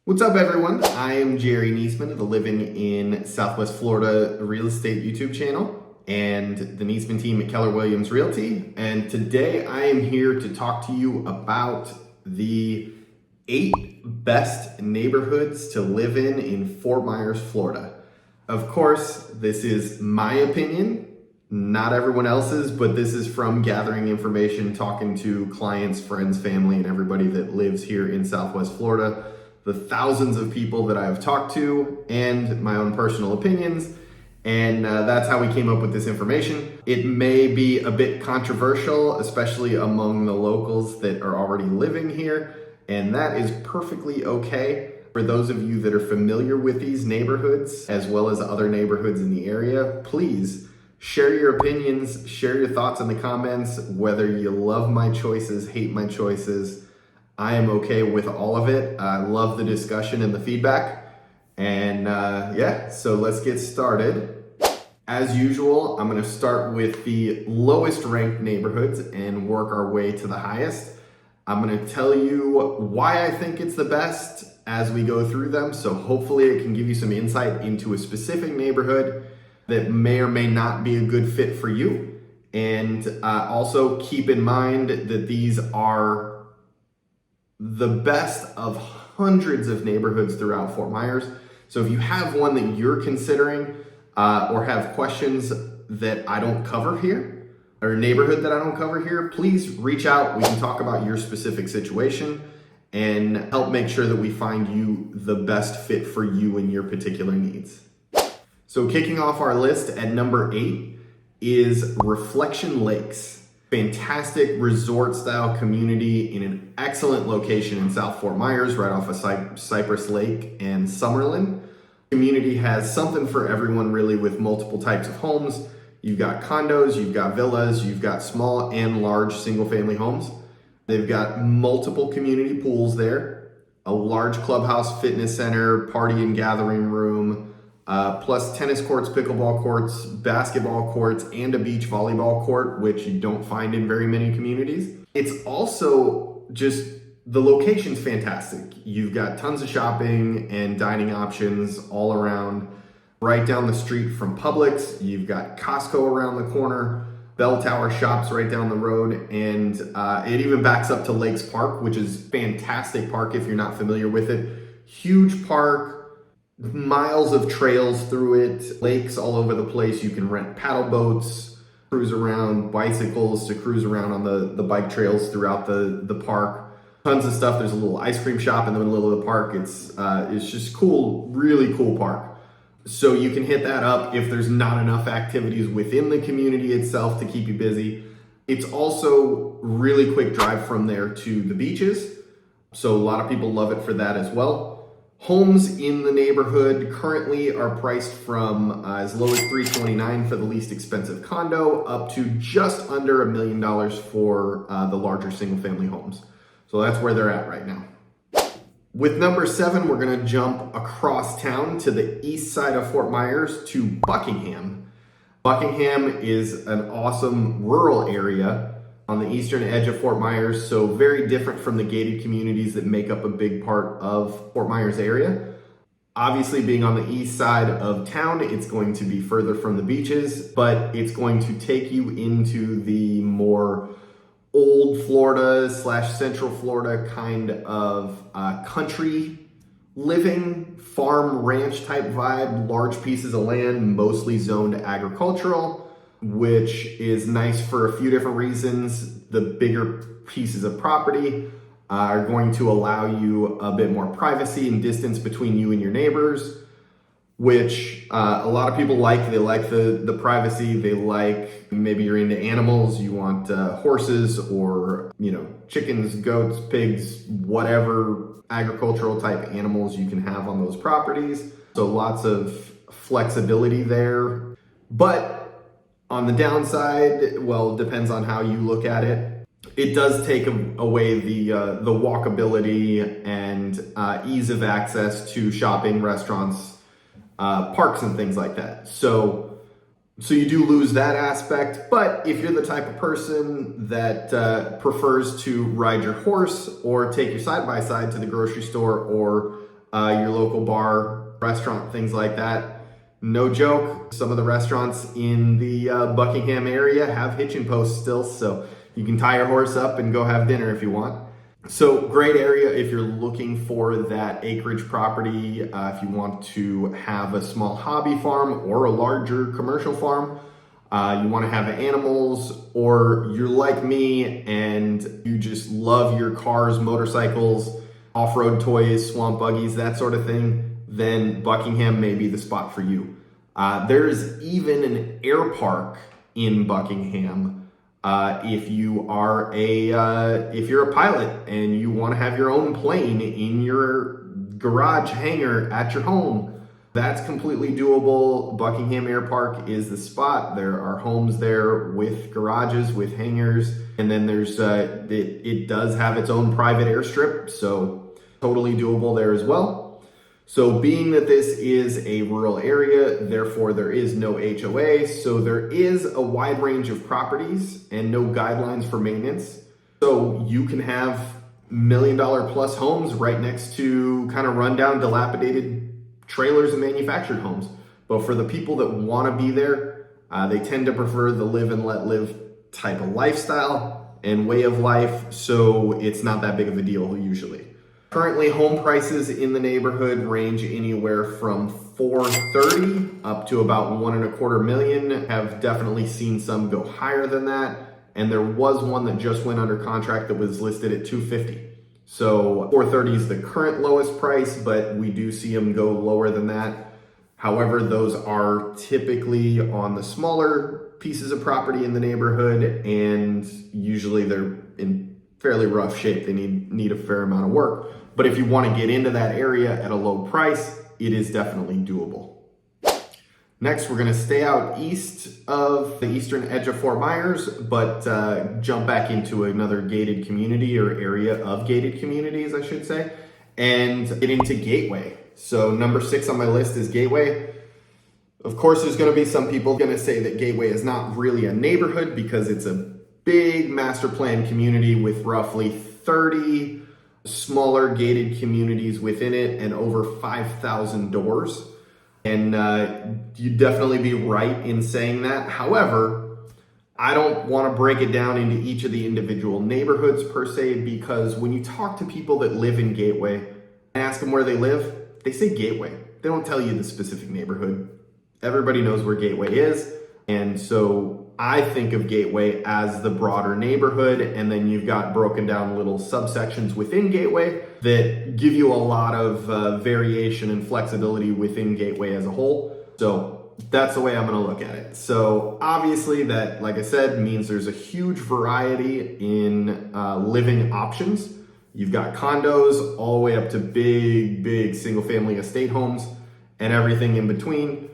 What's up, everyone? I am Jerry Niesman of the Living in Southwest Florida Real Estate YouTube channel and the Niesman team at Keller Williams Realty. And today I am here to talk to you about the 8 best neighborhoods to live in Fort Myers, Florida. Of course, this is my opinion, not everyone else's, but this is from gathering information, talking to clients, friends, family, and everybody that lives here in Southwest Florida, the thousands of people that I've talked to, and my own personal opinions. And that's how we came up with this information. It may be a bit controversial, especially among the locals that are already living here, and that is perfectly okay. For those of you that are familiar with these neighborhoods, as well as other neighborhoods in the area, please share your opinions, share your thoughts in the comments, whether you love my choices, hate my choices. I am okay with all of it. I love the discussion and the feedback. And yeah, so let's get started. As usual, I'm gonna start with the lowest ranked neighborhoods and work our way to the highest. I'm gonna tell you why I think it's the best as we go through them. So hopefully it can give you some insight into a specific neighborhood that may or may not be a good fit for you. And also keep in mind that these are the best of hundreds of neighborhoods throughout Fort Myers. So if you have one that you're considering or have questions that I don't cover here, or a neighborhood that I don't cover here, please reach out. We can talk about your specific situation and help make sure that we find you the best fit for you and your particular needs. So kicking off our list at number 8 is Reflection Lakes. Fantastic resort style community in an excellent location in South Fort Myers, right off of Cypress Lake and Summerlin. Community has something for everyone really, with multiple types of homes. You've got condos, you've got villas, you've got small and large single family homes. They've got multiple community pools there, a large clubhouse, fitness center, party and gathering room, plus tennis courts, pickleball courts, basketball courts, and a beach volleyball court, which you don't find in very many communities. It's also just, the location's fantastic. You've got tons of shopping and dining options all around. Right down the street from Publix, you've got Costco around the corner, Bell Tower Shops right down the road, and it even backs up to Lakes Park, which is fantastic park if you're not familiar with it. Huge park, miles of trails through it, lakes all over the place. You can rent paddle boats, cruise around, bicycles to cruise around on the bike trails throughout the park. Tons of stuff. There's a little ice cream shop in the middle of the park. It's just cool, really cool park. So you can hit that up if there's not enough activities within the community itself to keep you busy. It's also really quick drive from there to the beaches. So a lot of people love it for that as well. Homes in the neighborhood currently are priced from as low as $329,000 for the least expensive condo, up to just under $1 million for the larger single family homes. So that's where they're at right now. With number 7, we're gonna jump across town to the east side of Fort Myers to Buckingham. Buckingham is an awesome rural area on the eastern edge of Fort Myers, so very different from the gated communities that make up a big part of Fort Myers area. Obviously, being on the east side of town, it's going to be further from the beaches, but it's going to take you into the more old Florida / Central Florida kind of country living, farm ranch type vibe, large pieces of land, mostly zoned agricultural, which is nice for a few different reasons. The bigger pieces of property are going to allow you a bit more privacy and distance between you and your neighbors, which a lot of people like. They like the privacy. They like, maybe you're into animals, you want horses or, chickens, goats, pigs, whatever agricultural type animals you can have on those properties. So lots of flexibility there. But on the downside, well, it depends on how you look at it. It does take away the walkability and ease of access to shopping, restaurants, parks, and things like that. So you do lose that aspect. But if you're the type of person that prefers to ride your horse or take your side-by-side to the grocery store or your local bar, restaurant, things like that. No joke, some of the restaurants in the Buckingham area have hitching posts still, so you can tie your horse up and go have dinner if you want. So great area if you're looking for that acreage property, if you want to have a small hobby farm or a larger commercial farm, you want to have animals, or you're like me and you just love your cars, motorcycles, off-road toys, swamp buggies, that sort of thing, then Buckingham may be the spot for you. There's even an air park in Buckingham. If you're a pilot and you want to have your own plane in your garage hangar at your home, that's completely doable. Buckingham Air Park is the spot. There are homes there with garages, with hangars, and then there's it does have its own private airstrip, so totally doable there as well. So being that this is a rural area, therefore there is no HOA, so there is a wide range of properties and no guidelines for maintenance. So you can have $1 million plus homes right next to kind of rundown, dilapidated trailers and manufactured homes. But for the people that want to be there, they tend to prefer the live and let live type of lifestyle and way of life, so it's not that big of a deal usually. Currently, home prices in the neighborhood range anywhere from $430,000 up to about $1.25 million. Have definitely seen some go higher than that, and there was one that just went under contract that was listed at $250,000. So $430,000 is the current lowest price, but we do see them go lower than that. However, those are typically on the smaller pieces of property in the neighborhood, and usually they're in fairly rough shape. They need a fair amount of work. But if you want to get into that area at a low price, it is definitely doable. Next, we're going to stay out east of the eastern edge of Fort Myers, but jump back into another gated community, or area of gated communities, I should say, and get into Gateway. So number 6 on my list is Gateway. Of course, there's going to be some people going to say that Gateway is not really a neighborhood because it's a big master plan community with roughly 30 smaller gated communities within it and over 5,000 doors. And you'd definitely be right in saying that. However, I don't want to break it down into each of the individual neighborhoods per se, because when you talk to people that live in Gateway and ask them where they live, they say Gateway. They don't tell you the specific neighborhood. Everybody knows where Gateway is. And so I think of Gateway as the broader neighborhood, and then you've got broken down little subsections within Gateway that give you a lot of variation and flexibility within Gateway as a whole. So that's the way I'm going to look at it. So obviously that, like I said, means there's a huge variety in living options. You've got condos all the way up to big single family estate homes and everything in between.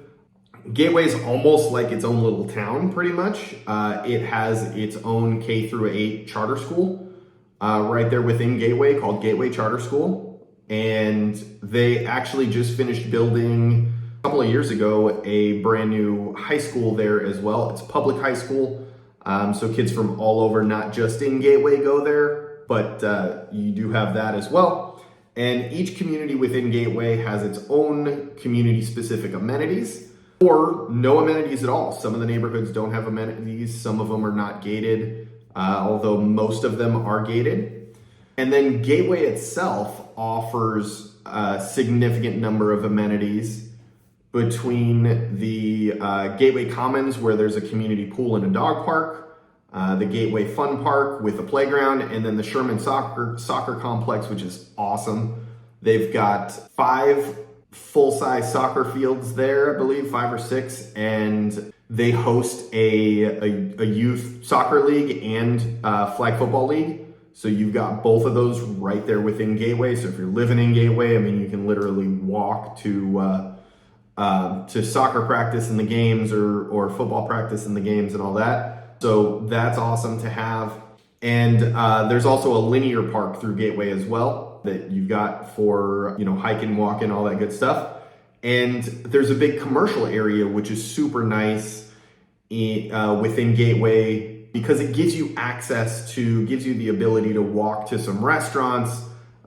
Gateway is almost like its own little town, pretty much. It has its own K-8 charter school right there within Gateway called Gateway Charter School. And they actually just finished building a couple of years ago a brand new high school there as well. It's a public high school. So kids from all over, not just in Gateway, go there, but you do have that as well. And each community within Gateway has its own community-specific amenities, or no amenities at all. Some of the neighborhoods don't have amenities. Some of them are not gated, although most of them are gated. And then Gateway itself offers a significant number of amenities between the Gateway Commons, where there's a community pool and a dog park, the Gateway Fun Park with a playground, and then the Sherman Soccer Complex, which is awesome. They've got 5 full-size soccer fields there, I believe 5 or 6, and they host a youth soccer league and flag football league. So you've got both of those right there within Gateway. So if you're living in Gateway, I mean, you can literally walk to soccer practice in the games or football practice in the games and all that. So that's awesome to have. And there's also a linear park through Gateway as well that you've got for, hiking, walking, all that good stuff. And there's a big commercial area, which is super nice within Gateway, because it gives you the ability to walk to some restaurants,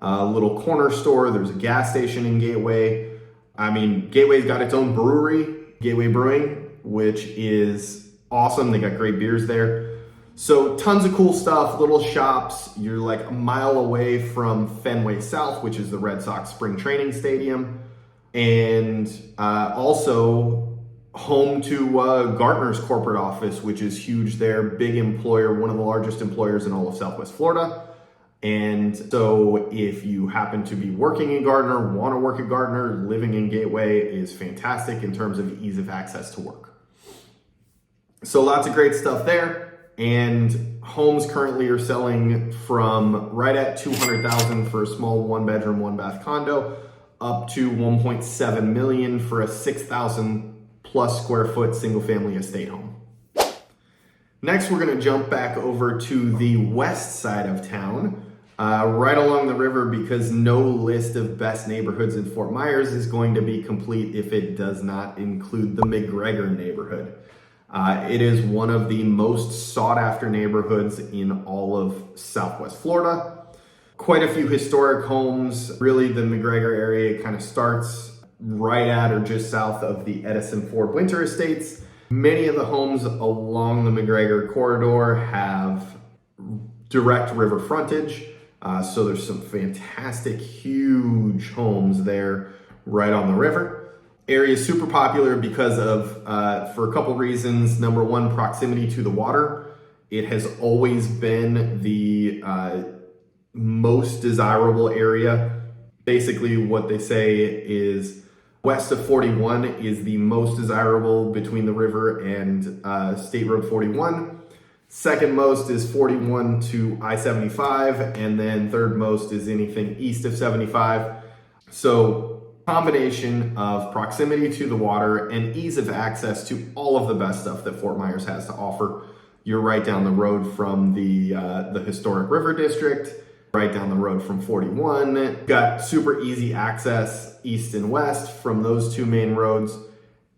a little corner store. There's a gas station in Gateway. I mean, Gateway's got its own brewery, Gateway Brewing, which is awesome. They got great beers there. So tons of cool stuff, little shops. You're like a mile away from Fenway South, which is the Red Sox spring training stadium. And also home to Gartner's corporate office, which is huge there. Big employer, one of the largest employers in all of Southwest Florida. And so if you happen to be working in Gardner, want to work at Gardner, living in Gateway is fantastic in terms of ease of access to work. So lots of great stuff there. And homes currently are selling from right at $200,000 for a small 1-bedroom, 1-bath condo, up to $1.7 million for a 6,000 plus square foot single family estate home. Next, we're going to jump back over to the west side of town, right along the river, because no list of best neighborhoods in Fort Myers is going to be complete if it does not include the McGregor neighborhood. It is one of the most sought after neighborhoods in all of Southwest Florida. Quite a few historic homes. Really, the McGregor area kind of starts right at or just south of the Edison Ford Winter Estates. Many of the homes along the McGregor corridor have direct river frontage. So there's some fantastic, huge homes there right on the river. Area is super popular because of, for a couple reasons. Number one, proximity to the water. It has always been the most desirable area. Basically, what they say is west of 41 is the most desirable between the river and State Road 41. Second most is 41 to I-75, and then third most is anything east of 75. So combination of proximity to the water and ease of access to all of the best stuff that Fort Myers has to offer. You're right down the road from the historic river district, right down the road from 41. Got super easy access east and west from those two main roads.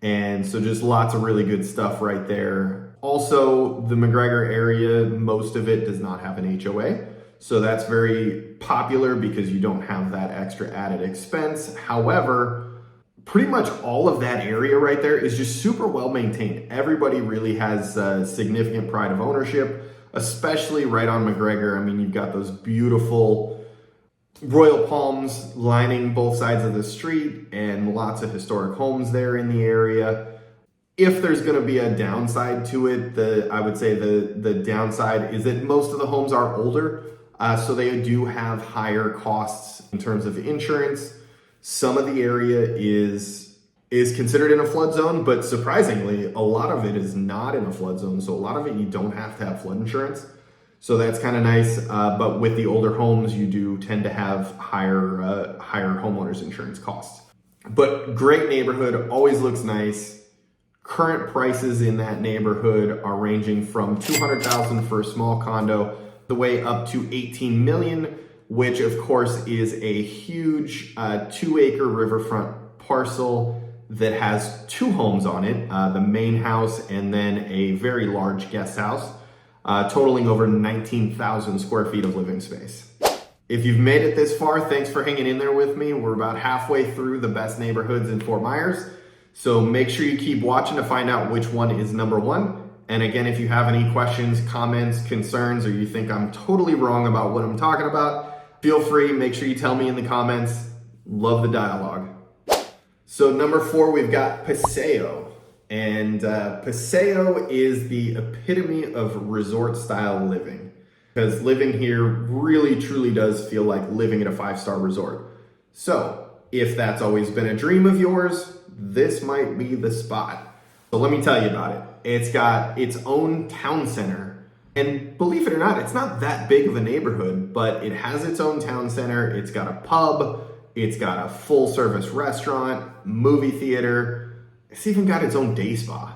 And so just lots of really good stuff right there. Also, the McGregor area, most of it does not have an HOA. So that's very popular because you don't have that extra added expense. However, pretty much all of that area right there is just super well maintained. Everybody really has significant pride of ownership, especially right on McGregor. I mean, you've got those beautiful royal palms lining both sides of the street and lots of historic homes there in the area. If there's going to be a downside to it, I would say the downside is that most of the homes are older. So they do have higher costs in terms of insurance. Some of the area is considered in a flood zone, but surprisingly, a lot of it is not in a flood zone. So a lot of it, you don't have to have flood insurance. So that's kind of nice. But with the older homes, you do tend to have higher homeowners insurance costs. But great neighborhood, always looks nice. Current prices in that neighborhood are ranging from $200,000 for a small condo the way up to $18 million, which of course is a huge 2-acre riverfront parcel that has 2 homes on it, the main house and then a very large guest house, totaling over 19,000 square feet of living space. If you've made it this far, thanks for hanging in there with me. We're about halfway through the best neighborhoods in Fort Myers. So make sure you keep watching to find out which one is number 1. And again, if you have any questions, comments, concerns, or you think I'm totally wrong about what I'm talking about, feel free, make sure you tell me in the comments. Love the dialogue. So number 4, we've got Paseo. And Paseo is the epitome of resort style living, because living here really truly does feel like living at a 5-star resort. So if that's always been a dream of yours, this might be the spot. So let me tell you about it. It's got its own town center. And believe it or not, it's not that big of a neighborhood, but it has its own town center. It's got a pub. It's got a full service restaurant, movie theater. It's even got its own day spa,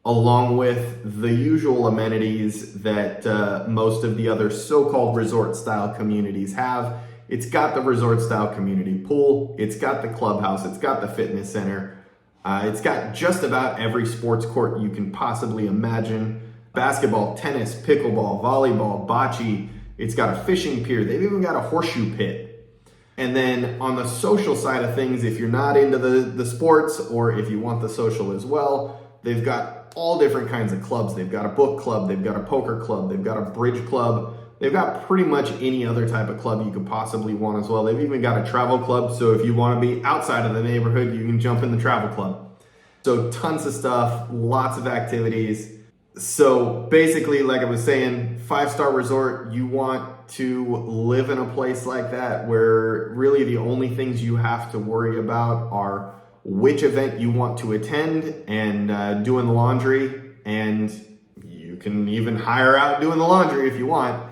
along with the usual amenities that most of the other so-called resort style communities have. It's got the resort style community pool. It's got the clubhouse. It's got the fitness center. It's got just about every sports court you can possibly imagine. Basketball, tennis, pickleball, volleyball, bocce. It's got a fishing pier. They've even got a horseshoe pit. And then on the social side of things, if you're not into the sports, or if you want the social as well, they've got all different kinds of clubs. They've got a book club, they've got a poker club, they've got a bridge club. They've got pretty much any other type of club you could possibly want as well. They've even got a travel club, so if you want to be outside of the neighborhood, you can jump in the travel club. So tons of stuff, lots of activities. So basically, like I was saying, 5-star resort, you want to live in a place like that where really the only things you have to worry about are which event you want to attend and doing the laundry, and you can even hire out doing the laundry if you want.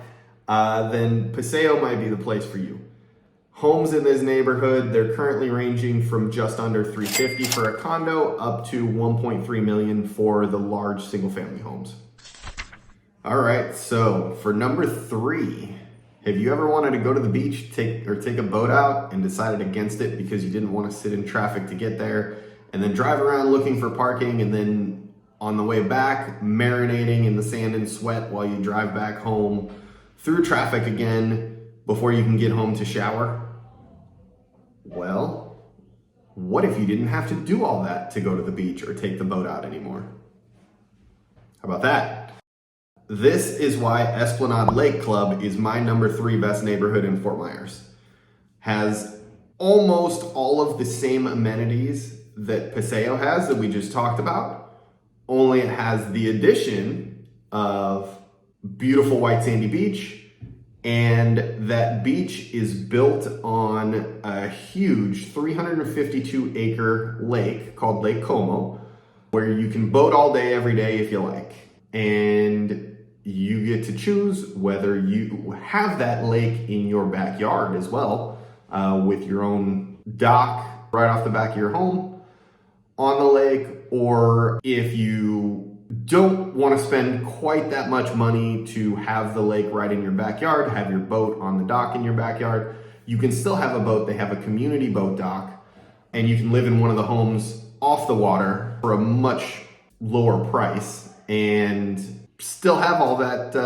Then Paseo might be the place for you. Homes in this neighborhood, they're currently ranging from just under $350,000 for a condo up to $1.3 million for the large single family homes. All right, so for number 3, have you ever wanted to go to the beach, take a boat out and decided against it because you didn't want to sit in traffic to get there, and then drive around looking for parking, and then on the way back, marinating in the sand and sweat while you drive back home through traffic again before you can get home to shower? Well, what if you didn't have to do all that to go to the beach or take the boat out anymore? How about that? This is why Esplanade Lake Club is my number 3 best neighborhood in Fort Myers. Has almost all of the same amenities that Paseo has that we just talked about, only it has the addition of beautiful white sandy beach, and that beach is built on a huge 352-acre lake called 𝐍𝐞𝐈𝐄, where you can boat all day, every day if you like. And you get to choose whether you have that lake in your backyard as well, with your own dock right off the back of your home on the lake, or if you don't want to spend quite that much money to have the lake right in your backyard, have your boat on the dock in your backyard, you can still have a boat. They have a community boat dock, and you can live in one of the homes off the water for a much lower price and still have all that,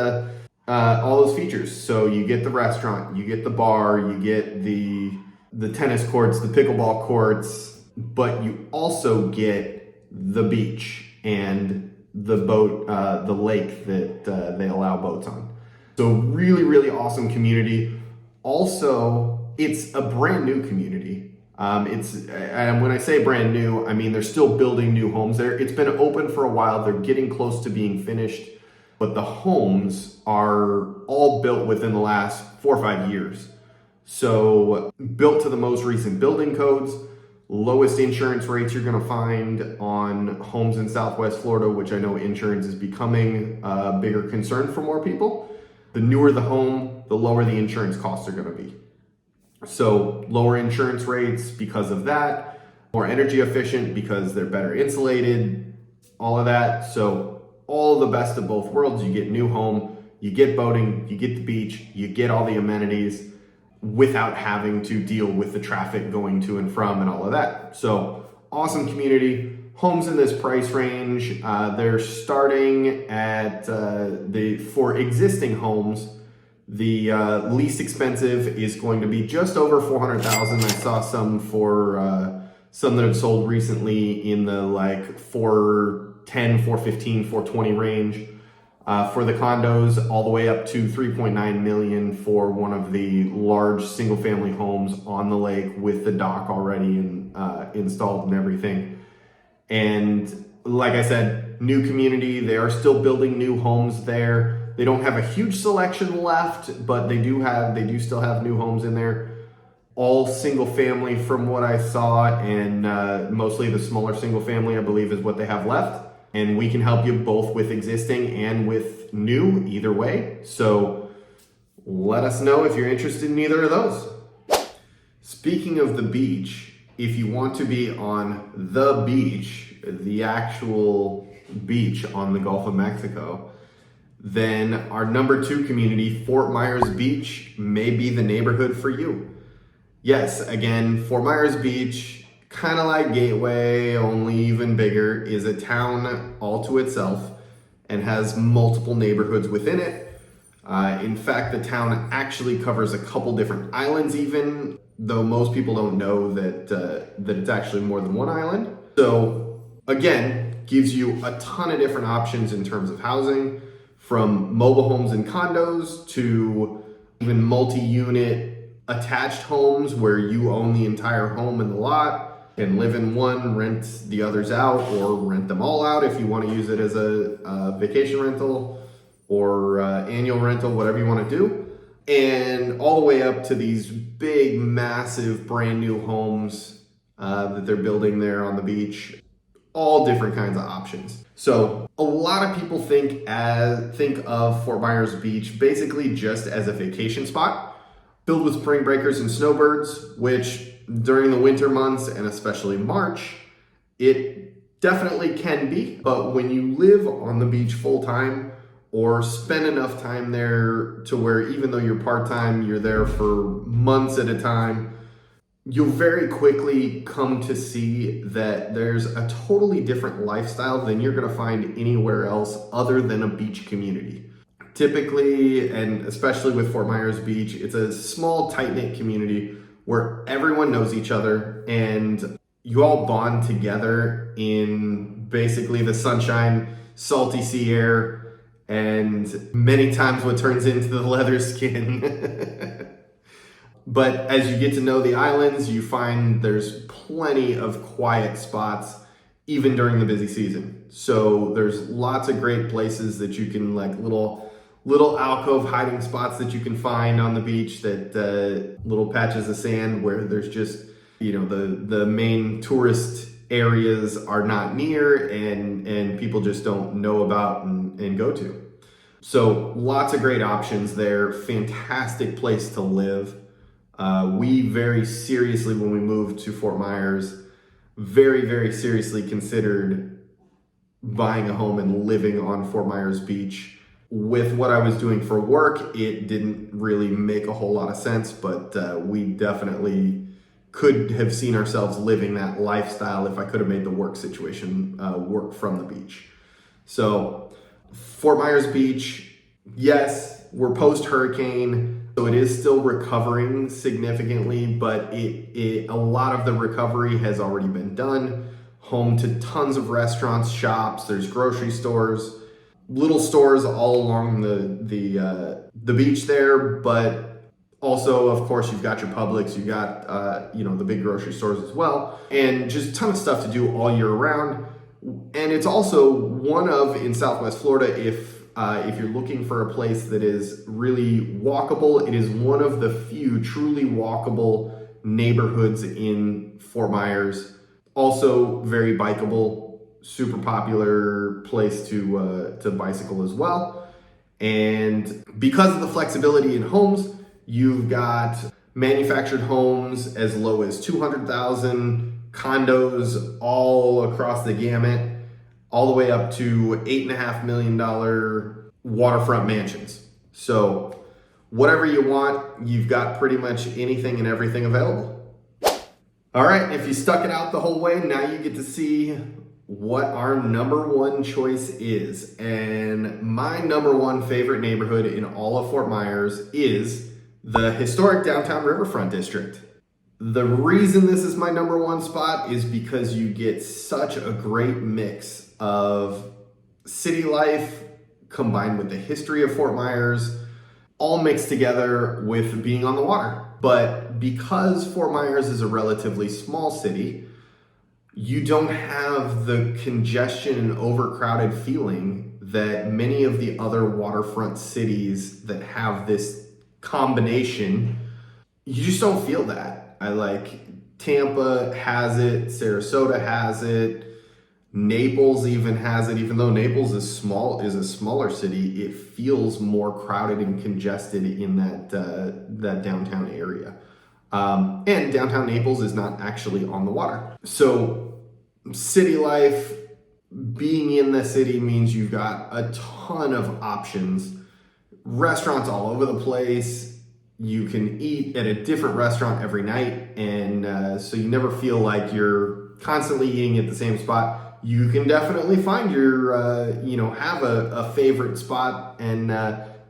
all those features. So you get the restaurant, you get the bar, you get the tennis courts, the pickleball courts, but you also get the beach and the boat, the lake that they allow boats on. So really, really awesome community. Also, it's a brand new community. And when I say brand new, I mean they're still building new homes there. It's been open for a while. They're getting close to being finished, but the homes are all built within the last 4 or 5 years. So built to the most recent building codes. Lowest insurance rates you're going to find on homes in Southwest Florida, which I know insurance is becoming a bigger concern for more people. The newer the home, the lower the insurance costs are going to be. So lower insurance rates because of that, more energy efficient because they're better insulated, all of that. So all the best of both worlds. You get new home, you get boating, you get the beach, you get all the amenities without having to deal with the traffic going to and from and all of that. So awesome community. Homes in this price range, they're starting at for existing homes, the least expensive is going to be just over $400,000. I saw some for some that have sold recently in the like 410, 415, 420 range. For the condos, all the way up to $3.9 million for one of the large single family homes on the lake with the dock already installed and everything. And like I said, new community, they are still building new homes there. They don't have a huge selection left, but they do still have new homes in there. All single family from what I saw, and mostly the smaller single family, I believe, is what they have left. And we can help you both with existing and with new, either way. So let us know if you're interested in either of those. Speaking of the beach, if you want to be on the beach, the actual beach on the Gulf of Mexico, then our number 2 community, Fort Myers Beach, may be the neighborhood for you. Yes, again, Fort Myers Beach, kind of like Gateway, only even bigger, is a town all to itself and has multiple neighborhoods within it. In fact, the town actually covers a couple different islands even. though most people don't know that it's actually more than one island. So again, gives you a ton of different options in terms of housing, from mobile homes and condos to even multi-unit attached homes where you own the entire home and the lot and live in one, rent the others out, or rent them all out if you want to use it as a vacation rental or annual rental, whatever you want to do. And all the way up to these big, massive, brand new homes that they're building there on the beach. All different kinds of options. So a lot of people think of Fort Myers Beach basically just as a vacation spot filled with spring breakers and snowbirds, which during the winter months and especially March, it definitely can be. But when you live on the beach full time or spend enough time there to where even though you're part-time, you're there for months at a time, you'll very quickly come to see that there's a totally different lifestyle than you're gonna find anywhere else other than a beach community. Typically, and especially with Fort Myers Beach, it's a small, tight-knit community where everyone knows each other and you all bond together in basically the sunshine, salty sea air, and many times what turns into the leather skin. But as you get to know the islands, you find there's plenty of quiet spots, even during the busy season. So there's lots of great places that you can, like little alcove hiding spots that you can find on the beach, that little patches of sand where there's just, the main tourist areas are not near and people just don't know about and go to. So lots of great options there. Fantastic place to live. We very seriously, when we moved to Fort Myers, very, very seriously considered buying a home and living on Fort Myers Beach. With what I was doing for work, it didn't really make a whole lot of sense, but we definitely could have seen ourselves living that lifestyle if I could have made the work situation work from the beach. So Fort Myers Beach, yes, we're post-hurricane, so it is still recovering significantly, but a lot of the recovery has already been done. Home to tons of restaurants, shops, there's grocery stores, little stores all along the beach there, but also, of course, you've got your Publix, you've got the big grocery stores as well, and just a ton of stuff to do all year round. And it's also one of, in Southwest Florida, if you're looking for a place that is really walkable, it is one of the few truly walkable neighborhoods in Fort Myers. Also very bikeable, super popular place to bicycle as well. And because of the flexibility in homes, you've got manufactured homes as low as $200,000, condos all across the gamut, all the way up to $8.5 million waterfront mansions. So whatever you want, you've got pretty much anything and everything available. All right, if you stuck it out the whole way, now you get to see what our number one choice is. And my number one favorite neighborhood in all of Fort Myers is the historic downtown Riverfront District. The reason this is my number one spot is because you get such a great mix of city life combined with the history of Fort Myers, all mixed together with being on the water. But because Fort Myers is a relatively small city, you don't have the congestion and overcrowded feeling that many of the other waterfront cities that have this combination, you just don't feel that. Tampa has it, Sarasota has it, Naples even has it. Even though Naples is a smaller city, it feels more crowded and congested in that downtown area. And downtown Naples is not actually on the water. So city life, being in the city means you've got a ton of options, restaurants all over the place. You can eat at a different restaurant every night, and so you never feel like you're constantly eating at the same spot. You can definitely find your, have a favorite spot and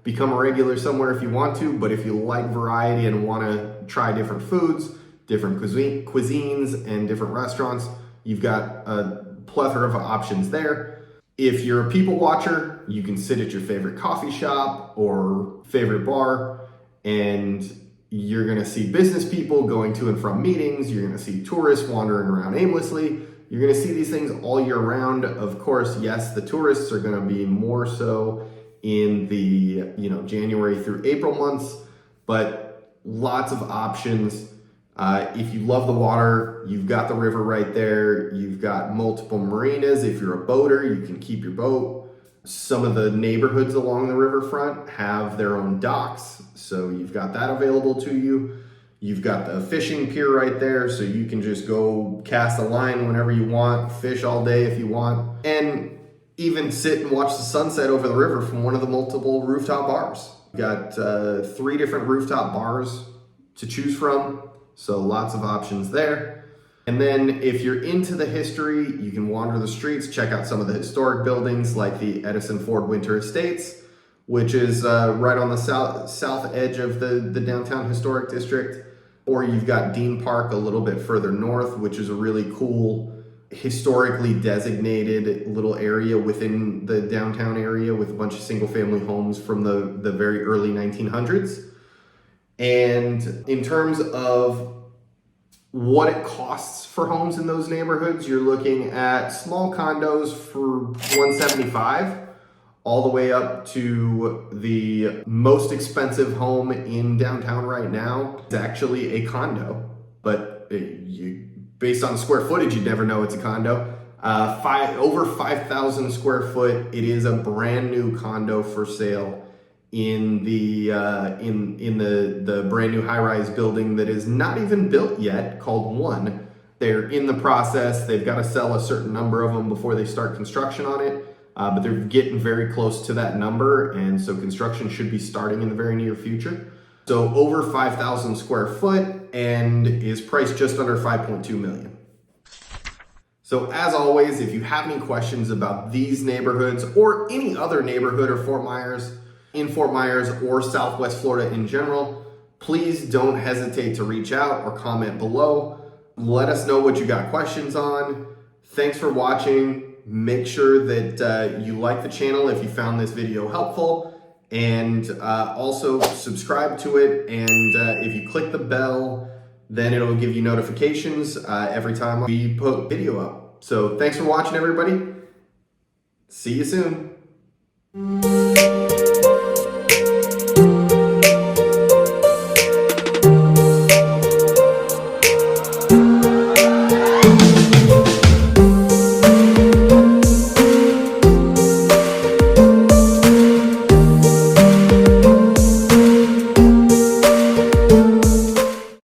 become a regular somewhere if you want to. But if you like variety and want to try different foods, different cuisines, and different restaurants, you've got a plethora of options there. If you're a people watcher, you can sit at your favorite coffee shop or favorite bar, and you're gonna see business people going to and from meetings. You're gonna see tourists wandering around aimlessly. You're gonna see these things all year round. Of course, yes, the tourists are gonna be more so in the January through April months, but lots of options. If you love the water, you've got the river right there. You've got multiple marinas. If you're a boater, you can keep your boat. Some of the neighborhoods along the riverfront have their own docks, so you've got that available to you. You've got the fishing pier right there, so you can just go cast a line whenever you want, fish all day if you want, and even sit and watch the sunset over the river from one of the multiple rooftop bars. You've got 3 different rooftop bars to choose from, so lots of options there. And then if you're into the history, you can wander the streets, check out some of the historic buildings like the Edison Ford Winter Estates, which is right on the south edge of the downtown historic district. Or you've got Dean Park a little bit further north, which is a really cool, historically designated little area within the downtown area with a bunch of single family homes from the very early 1900s. And in terms of what it costs for homes in those neighborhoods, you're looking at small condos for $175 all the way up to the most expensive home in downtown right now. It's actually a condo, but based on square footage, you'd never know it's a condo. Over 5,000 square foot. It is a brand new condo for sale in the brand new high-rise building that is not even built yet, called One. They're in the process. They've got to sell a certain number of them before they start construction on it, but they're getting very close to that number, and so construction should be starting in the very near future. So over 5,000 square foot and is priced just under $5.2 million. So as always, if you have any questions about these neighborhoods or any other neighborhood or in Fort Myers or Southwest Florida in general, please don't hesitate to reach out or comment below. Let us know what you got questions on. Thanks for watching. Make sure that you like the channel if you found this video helpful, and also subscribe to it. And if you click the bell, then it'll give you notifications every time we put video up. So thanks for watching, everybody. See you soon.